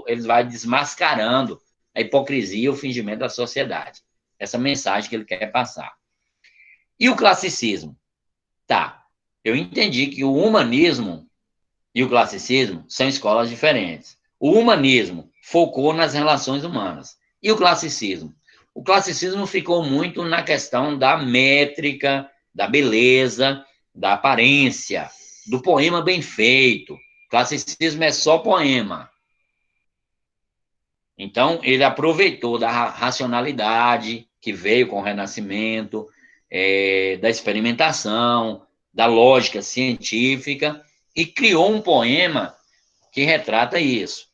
eles vão desmascarando a hipocrisia e o fingimento da sociedade. Essa mensagem que ele quer passar. E o classicismo? Tá, eu entendi que o humanismo e o classicismo são escolas diferentes. O humanismo focou nas relações humanas. E o classicismo? O classicismo ficou muito na questão da métrica, da beleza, da aparência, do poema bem feito. Classicismo é só poema. Então, ele aproveitou da racionalidade que veio com o Renascimento, da experimentação, da lógica científica, e criou um poema que retrata isso.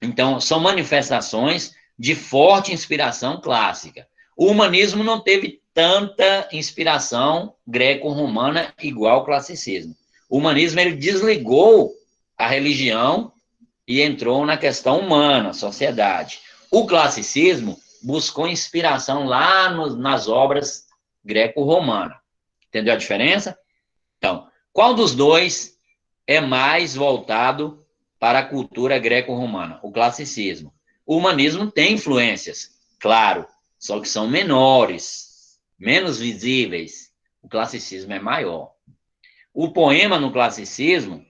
Então, são manifestações de forte inspiração clássica. O humanismo não teve tanta inspiração greco-romana igual ao classicismo. O humanismo ele desligou a religião e entrou na questão humana, sociedade. O classicismo buscou inspiração lá nas obras greco-romanas. Entendeu a diferença? Então, qual dos dois é mais voltado para a cultura greco-romana? O classicismo. O humanismo tem influências, claro, só que são menores, menos visíveis. O classicismo é maior. O poema no classicismo,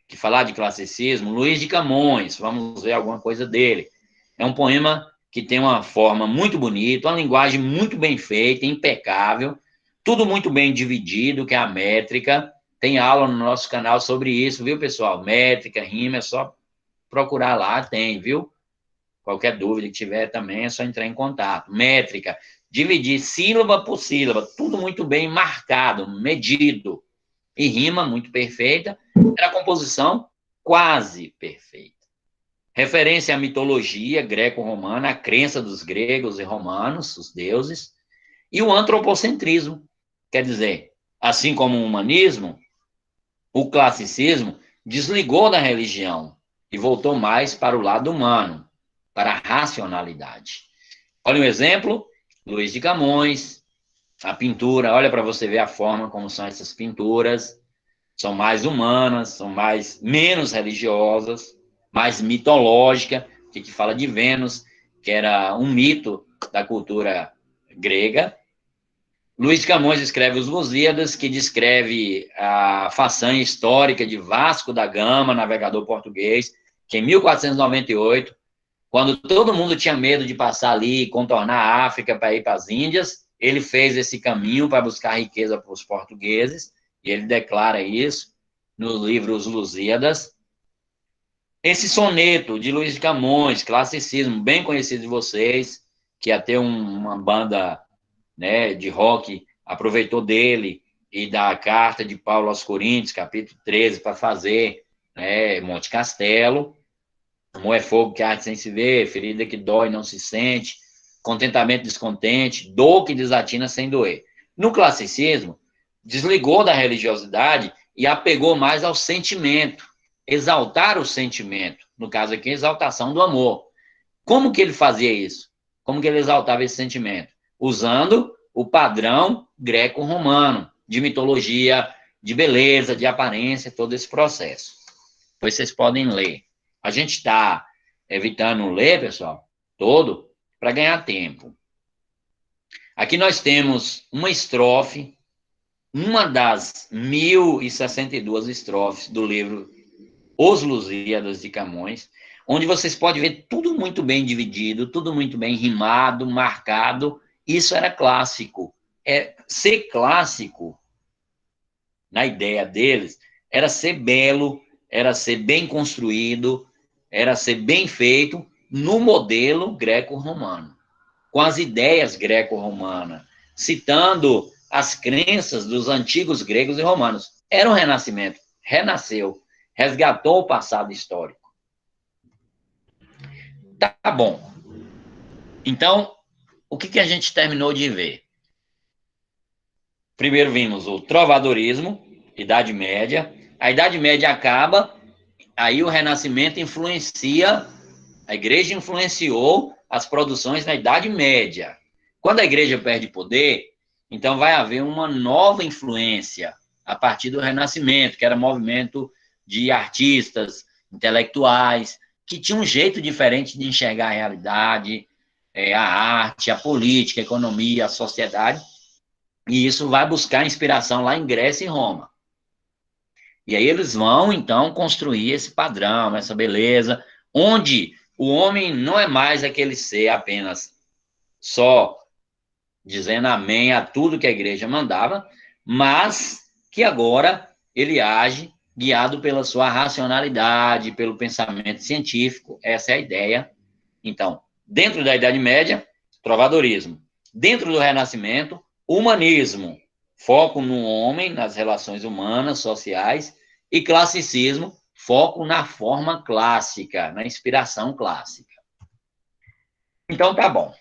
que falar de classicismo, Luís de Camões, vamos ver alguma coisa dele. É um poema que tem uma forma muito bonita, uma linguagem muito bem feita, impecável, tudo muito bem dividido, que é a métrica. Tem aula no nosso canal sobre isso, viu, pessoal? Métrica, rima, é só procurar lá, tem, viu? Qualquer dúvida que tiver também é só entrar em contato. Métrica, dividir sílaba por sílaba, tudo muito bem marcado, medido. E rima muito perfeita, era a composição quase perfeita. Referência à mitologia greco-romana, a crença dos gregos e romanos, os deuses, e o antropocentrismo. Quer dizer, assim como o humanismo, o classicismo desligou da religião e voltou mais para o lado humano, para a racionalidade. Olha um exemplo, Luís de Camões, a pintura, olha para você ver a forma como são essas pinturas, são mais humanas, são menos religiosas, mais mitológica, que fala de Vênus, que era um mito da cultura grega. Luís de Camões escreve os Lusíadas, que descreve a façanha histórica de Vasco da Gama, navegador português, que em 1498, quando todo mundo tinha medo de passar ali e contornar a África para ir para as Índias, ele fez esse caminho para buscar riqueza para os portugueses, e ele declara isso no livro Os Lusíadas. Esse soneto de Luís de Camões, classicismo, bem conhecido de vocês, que até uma banda, né, de rock aproveitou dele e da carta de Paulo aos Coríntios, capítulo 13, para fazer, né, Monte Castelo. Amor é fogo que arde sem se ver, ferida que dói não se sente, contentamento descontente, dor que desatina sem doer. No classicismo, desligou da religiosidade e apegou mais ao sentimento, exaltar o sentimento, no caso aqui, exaltação do amor. Como que ele fazia isso? Como que ele exaltava esse sentimento? Usando o padrão greco-romano, de mitologia, de beleza, de aparência, todo esse processo. Depois vocês podem ler. A gente está evitando ler, pessoal, todo, para ganhar tempo. Aqui nós temos uma estrofe, uma das 1062 estrofes do livro Os Lusíadas de Camões, onde vocês podem ver tudo muito bem dividido, tudo muito bem rimado, marcado. Isso era clássico. Ser clássico, na ideia deles, era ser belo, era ser bem construído, era ser bem feito no modelo greco-romano, com as ideias greco-romanas, citando as crenças dos antigos gregos e romanos. Era um renascimento, renasceu, resgatou o passado histórico. Tá bom. Então, o que a gente terminou de ver? Primeiro vimos o trovadorismo, Idade Média. A Idade Média acaba, aí o Renascimento influencia, a igreja influenciou as produções na Idade Média. Quando a igreja perde poder, então vai haver uma nova influência a partir do Renascimento, que era movimento de artistas, intelectuais, que tinham um jeito diferente de enxergar a realidade, a arte, a política, a economia, a sociedade, e isso vai buscar inspiração lá em Grécia e Roma. E aí eles vão, então, construir esse padrão, essa beleza, onde o homem não é mais aquele ser apenas só dizendo amém a tudo que a igreja mandava, mas que agora ele age guiado pela sua racionalidade, pelo pensamento científico. Essa é a ideia. Então, dentro da Idade Média, trovadorismo. Dentro do Renascimento, humanismo, foco no homem, nas relações humanas, sociais, e classicismo, foco na forma clássica, na inspiração clássica. Então, tá bom.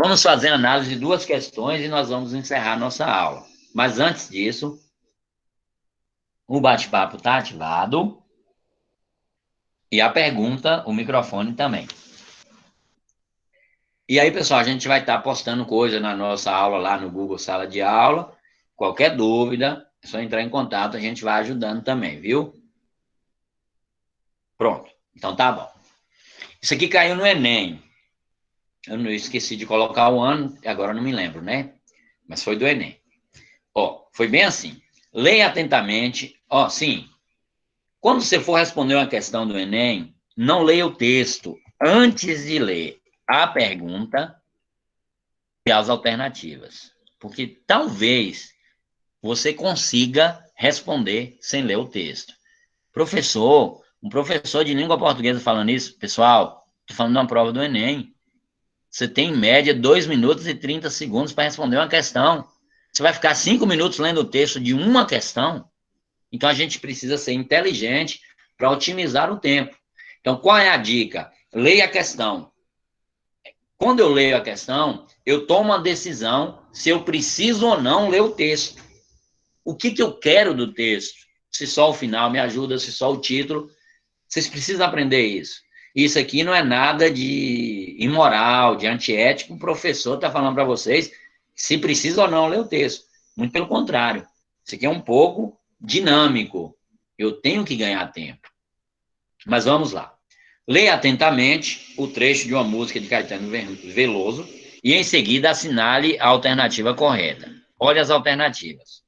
Vamos fazer análise de duas questões e nós vamos encerrar nossa aula. Mas antes disso, o bate-papo está ativado e a pergunta, o microfone também. E aí, pessoal, a gente vai estar postando coisa na nossa aula lá no Google Sala de Aula. Qualquer dúvida, é só entrar em contato, a gente vai ajudando também, viu? Pronto. Então tá bom. Isso aqui caiu no Enem. Eu não esqueci de colocar o ano, agora não me lembro, né? Mas foi do Enem. Ó, foi bem assim. Leia atentamente. Ó, sim. Quando você for responder uma questão do Enem, não leia o texto antes de ler a pergunta e as alternativas. Porque talvez você consiga responder sem ler o texto. Professor, um professor de língua portuguesa falando isso, pessoal, estou falando de uma prova do Enem. Você tem, em média, 2 minutos e 30 segundos para responder uma questão. Você vai ficar 5 minutos lendo o texto de uma questão? Então, a gente precisa ser inteligente para otimizar o tempo. Então, qual é a dica? Leia a questão. Quando eu leio a questão, eu tomo a decisão se eu preciso ou não ler o texto. O que eu quero do texto? Se só o final me ajuda, se só o título. Vocês precisam aprender isso. Isso aqui não é nada de imoral, de antiético. O professor está falando para vocês se precisa ou não ler o texto. Muito pelo contrário. Isso aqui é um pouco dinâmico. Eu tenho que ganhar tempo. Mas vamos lá. Leia atentamente o trecho de uma música de Caetano Veloso e, em seguida, assinale a alternativa correta. Olha as alternativas.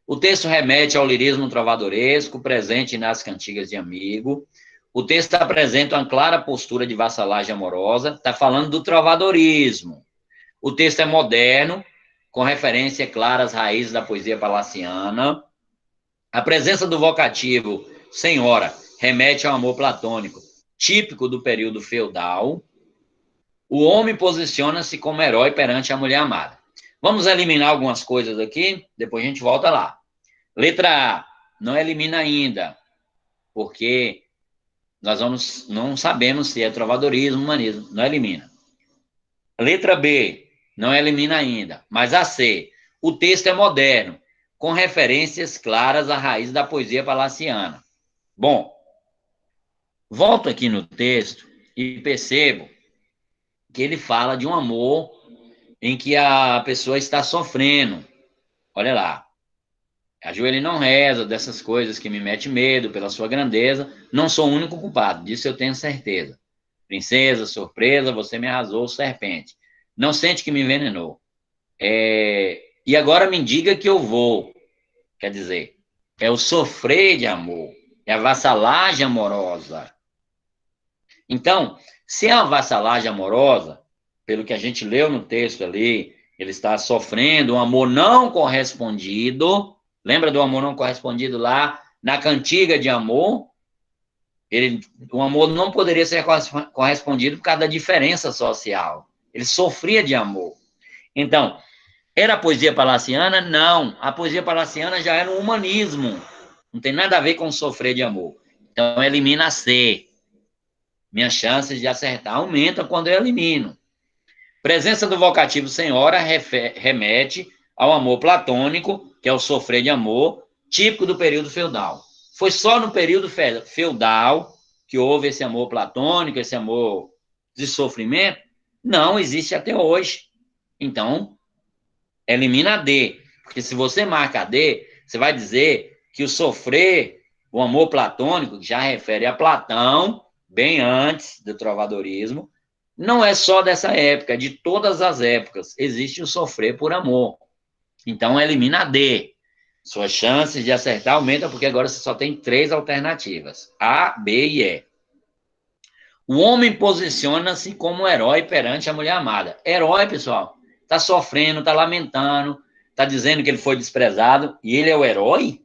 O texto remete ao lirismo trovadoresco, presente nas cantigas de amigo. O texto apresenta uma clara postura de vassalagem amorosa, está falando do trovadorismo. O texto é moderno, com referência clara às raízes da poesia palaciana. A presença do vocativo senhora remete ao amor platônico, típico do período feudal. O homem posiciona-se como herói perante a mulher amada. Vamos eliminar algumas coisas aqui, depois a gente volta lá. Letra A, não elimina ainda, porque nós não sabemos se é trovadorismo, humanismo, não elimina. Letra B, não elimina ainda, mas a C, o texto é moderno, com referências claras à raiz da poesia palaciana. Bom, volto aqui no texto e percebo que ele fala de um amor em que a pessoa está sofrendo. Olha lá. Ajoelhe e não reza, dessas coisas que me mete medo pela sua grandeza. Não sou o único culpado, disso eu tenho certeza. Princesa, surpresa, você me arrasou, serpente. Não sente que me envenenou. E agora me diga que eu vou. Quer dizer, é o sofrer de amor. É a vassalagem amorosa. Então, se é uma vassalagem amorosa, pelo que a gente leu no texto ali, ele está sofrendo um amor não correspondido. Lembra do amor não correspondido lá na cantiga de amor? O amor não poderia ser correspondido por causa da diferença social. Ele sofria de amor. Então, era a poesia palaciana? Não. A poesia palaciana já era um humanismo. Não tem nada a ver com sofrer de amor. Então, elimina a C. Minhas chances de acertar aumentam quando eu elimino. Presença do vocativo senhora remete ao amor platônico, que é o sofrer de amor, típico do período feudal. Foi só no período feudal que houve esse amor platônico, esse amor de sofrimento? Não, existe até hoje. Então, elimina a D. Porque se você marca a D, você vai dizer que o sofrer, o amor platônico, que já refere a Platão, bem antes do trovadorismo, não é só dessa época, é de todas as épocas. Existe o sofrer por amor. Então, elimina a D. Suas chances de acertar aumentam, porque agora você só tem 3 alternativas: A, B e E. O homem posiciona-se como herói perante a mulher amada. Herói, pessoal, está sofrendo, está lamentando, está dizendo que ele foi desprezado, e ele é o herói?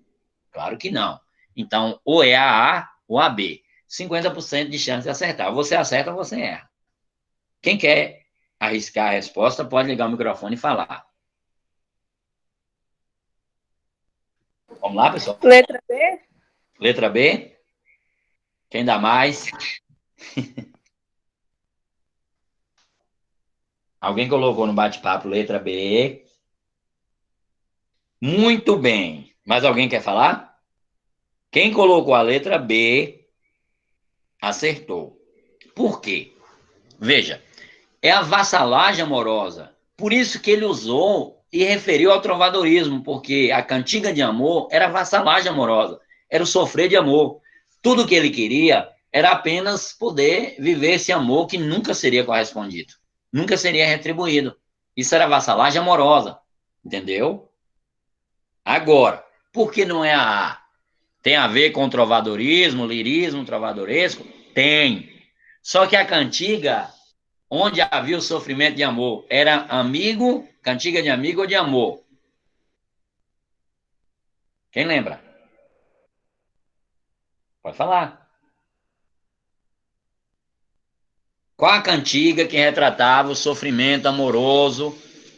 Claro que não. Então, ou é a A ou a B. 50% de chance de acertar. Você acerta ou você erra. Quem quer arriscar a resposta pode ligar o microfone e falar. Vamos lá, pessoal? Letra B? Letra B? Quem dá mais? Alguém colocou no bate-papo letra B? Muito bem. Mais alguém quer falar? Quem colocou a letra B acertou. Por quê? Veja, é a vassalagem amorosa. Por isso que ele usou e referiu ao trovadorismo, porque a cantiga de amor era vassalagem amorosa, era o sofrer de amor. Tudo que ele queria era apenas poder viver esse amor que nunca seria correspondido, nunca seria retribuído. Isso era vassalagem amorosa, entendeu? Agora, por que não é a A? Tem a ver com trovadorismo, lirismo, trovadoresco? Tem. Só que a cantiga, onde havia o sofrimento de amor, era amigo, cantiga de amigo ou de amor? Quem lembra? Pode falar. Qual a cantiga que retratava o sofrimento amoroso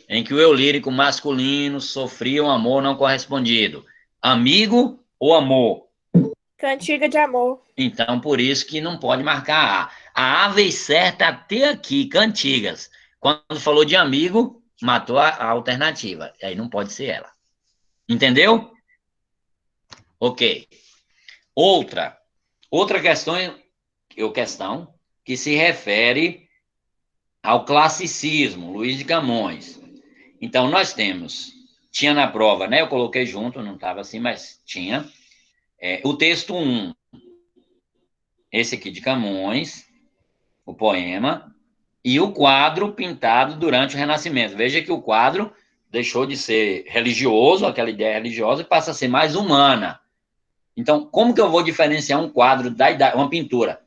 em que o eu lírico masculino sofria um amor não correspondido? Amigo ou amor? Cantiga de amor. Então, por isso que não pode marcar A. A A veio certa até aqui, cantigas. Quando falou de amigo, matou a alternativa. Aí não pode ser ela. Entendeu? Ok. Outra questão que se refere ao classicismo, Luiz de Camões. Então, nós tinha na prova, né? Eu coloquei junto, não estava assim, mas tinha. O texto 1, esse aqui de Camões, o poema, e o quadro pintado durante o Renascimento. Veja que o quadro deixou de ser religioso, aquela ideia religiosa, e passa a ser mais humana. Então, como que eu vou diferenciar um quadro da idade, uma pintura,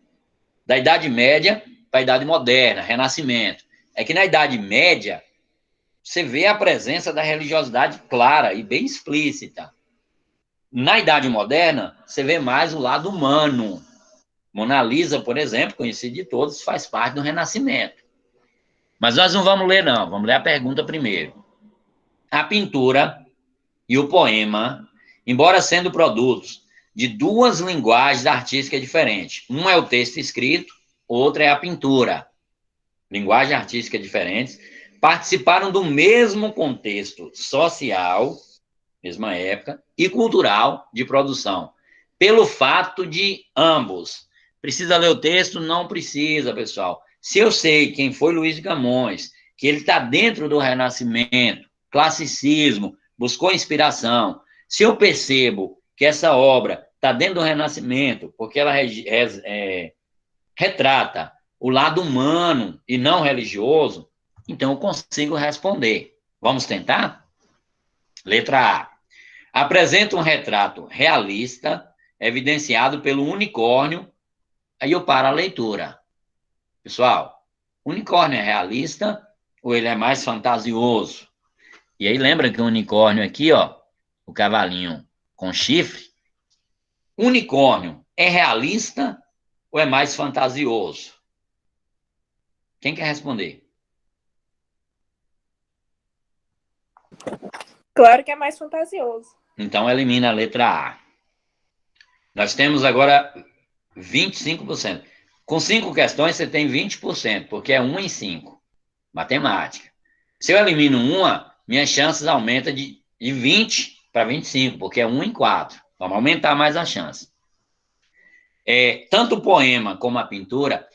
da Idade Média para a Idade Moderna, Renascimento? É que na Idade Média, você vê a presença da religiosidade clara e bem explícita. Na Idade Moderna, você vê mais o lado humano. Mona Lisa, por exemplo, conhecida de todos, faz parte do Renascimento. Mas nós não vamos ler, não. Vamos ler a pergunta primeiro. A pintura e o poema, embora sendo produtos de duas linguagens artísticas diferentes, uma é o texto escrito, outra é a pintura. Linguagem artística diferentes, participaram do mesmo contexto social, mesma época, e cultural de produção. Pelo fato de ambos. Precisa ler o texto? Não precisa, pessoal. Se eu sei quem foi Luiz de Camões, que ele está dentro do Renascimento, classicismo, buscou inspiração, se eu percebo que essa obra está dentro do Renascimento, porque ela retrata o lado humano e não religioso, então eu consigo responder. Vamos tentar? Letra A. Apresenta um retrato realista evidenciado pelo unicórnio. Aí eu paro a leitura. Pessoal, unicórnio é realista ou ele é mais fantasioso? E aí lembra que o unicórnio aqui, ó, o cavalinho com chifre, unicórnio é realista ou é mais fantasioso? Quem quer responder? Claro que é mais fantasioso. Então elimina a letra A. Nós temos agora 25%. Com 5 questões, você tem 20%, porque é 1 em 5. Matemática. Se eu elimino uma, minhas chances aumentam de 20 para 25, porque é 1 em 4. Vamos aumentar mais a chance. Tanto o poema como a pintura,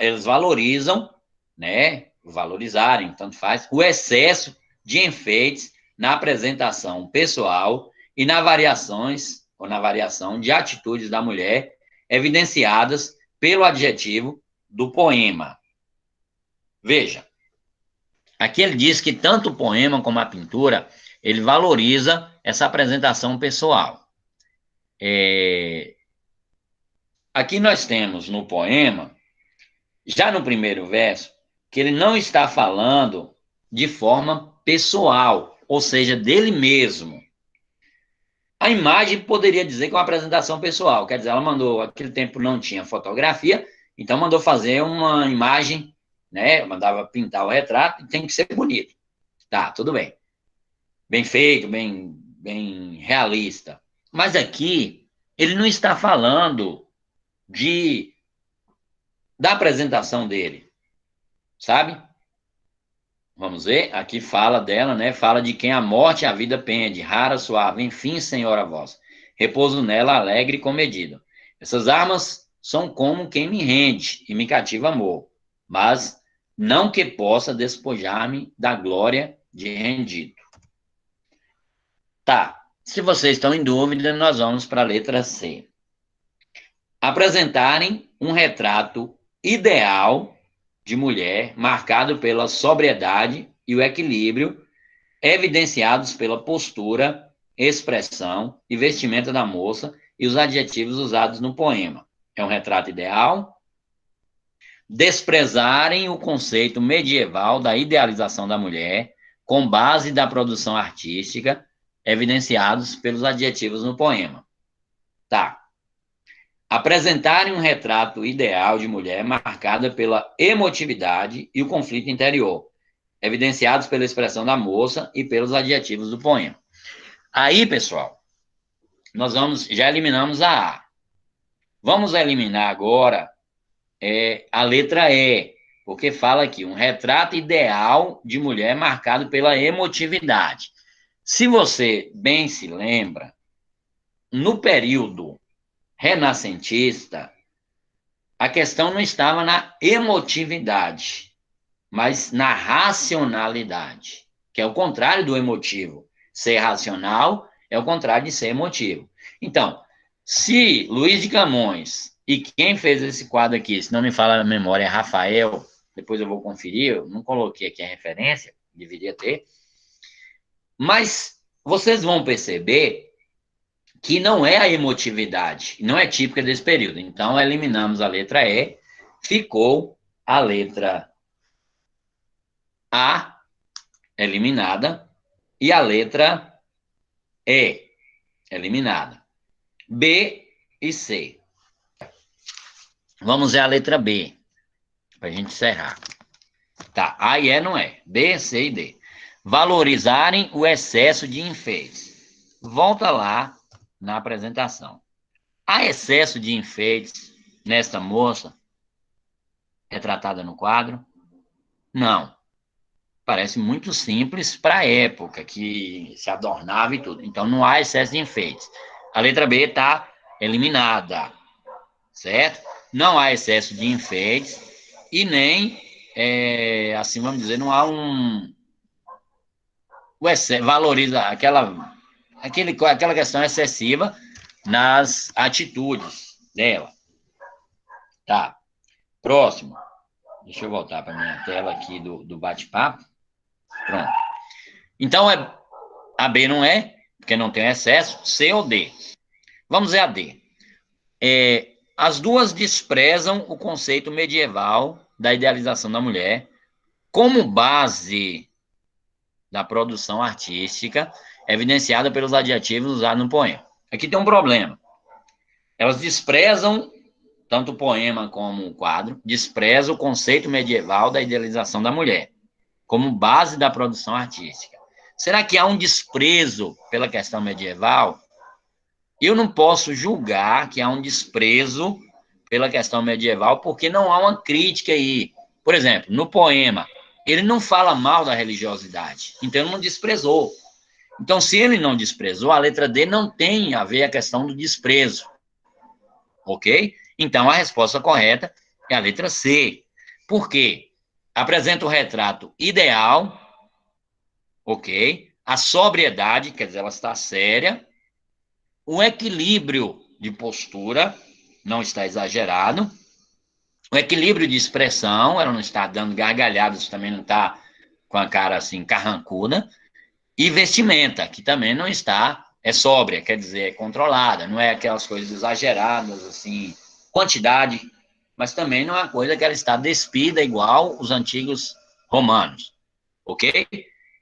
eles valorizam, né? Valorizarem, tanto faz, o excesso de enfeites na apresentação pessoal e na variações ou na variação de atitudes da mulher evidenciadas pelo adjetivo do poema. Veja, aqui ele diz que tanto o poema como a pintura, ele valoriza essa apresentação pessoal. Aqui nós temos no poema, já no primeiro verso, que ele não está falando de forma pessoal, ou seja, dele mesmo. A imagem poderia dizer que é uma apresentação pessoal, quer dizer, ela mandou, naquele tempo não tinha fotografia, então mandou fazer uma imagem, né? Mandava pintar o retrato e tem que ser bonito. Tá, tudo bem. Bem feito, bem realista. Mas aqui, ele não está falando da apresentação dele, sabe? Vamos ver, aqui fala dela, né? Fala de quem a morte e a vida pende, rara, suave, enfim, senhora voz. Repouso nela, alegre e comedido. Essas armas são como quem me rende e me cativa amor, mas não que possa despojar-me da glória de rendido. Tá, se vocês estão em dúvida, nós vamos para a letra C. Apresentarem um retrato ideal de mulher, marcado pela sobriedade e o equilíbrio, evidenciados pela postura, expressão e vestimenta da moça e os adjetivos usados no poema. É um retrato ideal. Desprezarem o conceito medieval da idealização da mulher, com base da produção artística, evidenciados pelos adjetivos no poema. Tá. Apresentarem um retrato ideal de mulher marcada pela emotividade e o conflito interior, evidenciados pela expressão da moça e pelos adjetivos do poema. Aí, pessoal, nós já eliminamos a A. Vamos eliminar agora a letra E, porque fala aqui, um retrato ideal de mulher marcado pela emotividade. Se você bem se lembra, no período renascentista, a questão não estava na emotividade, mas na racionalidade, que é o contrário do emotivo. Ser racional é o contrário de ser emotivo. Então, se Luiz de Camões, e quem fez esse quadro aqui, se não me fala a memória, é Rafael, depois eu vou conferir, eu não coloquei aqui a referência, deveria ter, mas vocês vão perceber que não é a emotividade, não é típica desse período. Então, eliminamos a letra E, ficou a letra A eliminada e a letra E eliminada. B e C. Vamos ver a letra B, para a gente encerrar. Tá, A e E não é. B, C e D. Valorizarem o excesso de enfeites. Volta lá na apresentação. Há excesso de enfeites nesta moça retratada no quadro? Não. Parece muito simples para a época, que se adornava e tudo. Então, não há excesso de enfeites. A letra B está eliminada, certo? Não há excesso de enfeites e nem, assim vamos dizer, não há valoriza aquela questão excessiva nas atitudes dela. Tá, próximo. Deixa eu voltar para minha tela aqui do bate-papo. Pronto. Então, a B não é, porque não tem excesso. C ou D. Vamos ver a D. As duas desprezam o conceito medieval da idealização da mulher como base da produção artística, evidenciada pelos adjetivos usados no poema. Aqui tem um problema. Elas desprezam tanto o poema como o quadro, desprezam o conceito medieval da idealização da mulher como base da produção artística. Será que há um desprezo pela questão medieval? Eu não posso julgar que há um desprezo pela questão medieval, porque não há uma crítica aí. Por exemplo, no poema, ele não fala mal da religiosidade, então ele não desprezou. Então, se ele não desprezou, a letra D não tem a ver a questão do desprezo, ok? Então, a resposta correta é a letra C. Por quê? Apresenta o retrato ideal, ok? A sobriedade, quer dizer, ela está séria, o equilíbrio de postura, não está exagerado, o equilíbrio de expressão, ela não está dando gargalhadas, também não está com a cara assim carrancuda, e vestimenta, que também não está, é sóbria, quer dizer, é controlada, não é aquelas coisas exageradas, assim, quantidade, mas também não é uma coisa que ela está despida igual os antigos romanos, ok?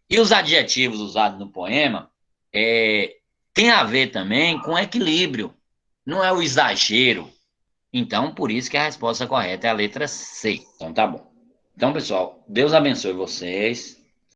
E os adjetivos usados no poema tem a ver também com equilíbrio, não é o exagero. Então, por isso que a resposta correta é a letra C. Então, tá bom. Então, pessoal, Deus abençoe vocês.